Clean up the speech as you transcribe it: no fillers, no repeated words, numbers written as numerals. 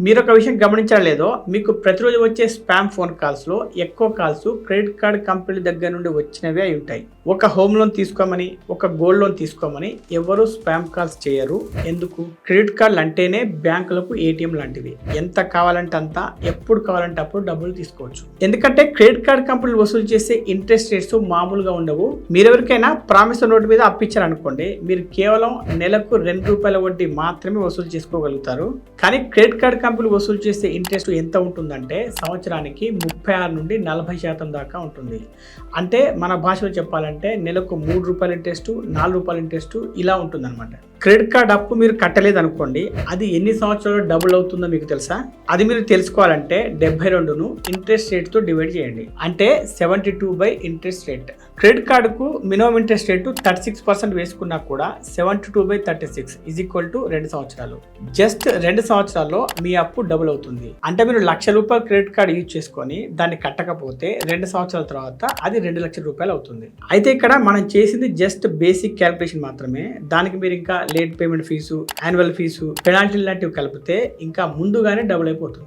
మీరు ఒక విషయం గమనించారో లేదో, మీకు ప్రతిరోజు వచ్చే స్పామ్ ఫోన్ కాల్స్లో ఎక్కువ కాల్స్ క్రెడిట్ కార్డ్ కంపెనీల దగ్గర నుండి వచ్చినవే అయి ఉంటాయి. ఒక హోమ్ లోన్ తీసుకోమని, ఒక గోల్డ్ లోన్ తీసుకోమని ఎవరు స్పామ్ కాల్స్ చేయరు. ఎందుకు? క్రెడిట్ కార్డులు అంటేనే బ్యాంకులకు ఏటీఎం లాంటివి. ఎంత కావాలంటే అంత, ఎప్పుడు కావాలంటే అప్పుడు డబ్బులు తీసుకోవచ్చు. ఎందుకంటే క్రెడిట్ కార్డ్ కంపెనీలు వసూలు చేసే ఇంట్రెస్ట్ రేట్స్ మామూలుగా ఉండవు. మీరెవరికైనా ప్రామిస్ నోట్ మీద అప్పించారనుకోండి, మీరు కేవలం నెలకు ₹2 వడ్డీ మాత్రమే వసూలు చేసుకోగలుగుతారు. కానీ క్రెడిట్ కార్డ్ కంపెనీలు వసూలు చేసే ఇంట్రెస్ట్ ఎంత ఉంటుందంటే సంవత్సరానికి 36 నుండి 40% దాకా ఉంటుంది. అంటే మన భాషలో చెప్పాలంటే నెలకు ₹3 ఇంట్రెస్ట్, ₹4 ఇంట్రెస్ట్ ఇలా ఉంటుందన్నమాట. క్రెడిట్ కార్డ్ అప్పు మీరు కట్టలేదు అనుకోండి, అది ఎన్ని సంవత్సరాలు డబుల్ అవుతుందో మీకు తెలుసా? అది మీరు తెలుసుకోవాలంటే 72ను ఇంట్రెస్ట్ రేట్ తో డివైడ్ చేయండి. అంటే 72 ఇంట్రెస్ట్ రేట్. క్రెడిట్ కార్డుకు మినిమం ఇంట్రెస్ట్ రేటు 36% వేసుకున్నా కూడా 72/36 2 సంవత్సరాలు. జస్ట్ 2 సంవత్సరాల్లో మీ అప్పు డబుల్ అవుతుంది. అంటే మీరు ₹1,00,000 క్రెడిట్ కార్డు యూజ్ చేసుకొని దాన్ని కట్టకపోతే 2 సంవత్సరాల తర్వాత అది ₹2,00,000 అవుతుంది. అయితే ఇక్కడ మనం చేసింది జస్ట్ బేసిక్ క్యాల్కులేషన్ మాత్రమే. దానికి మీరు ఇంకా late payment fee, annual fee, penalty లాంటివి కలిపితే ఇంకా ముందుగానే డబుల్ అయిపోతుంది.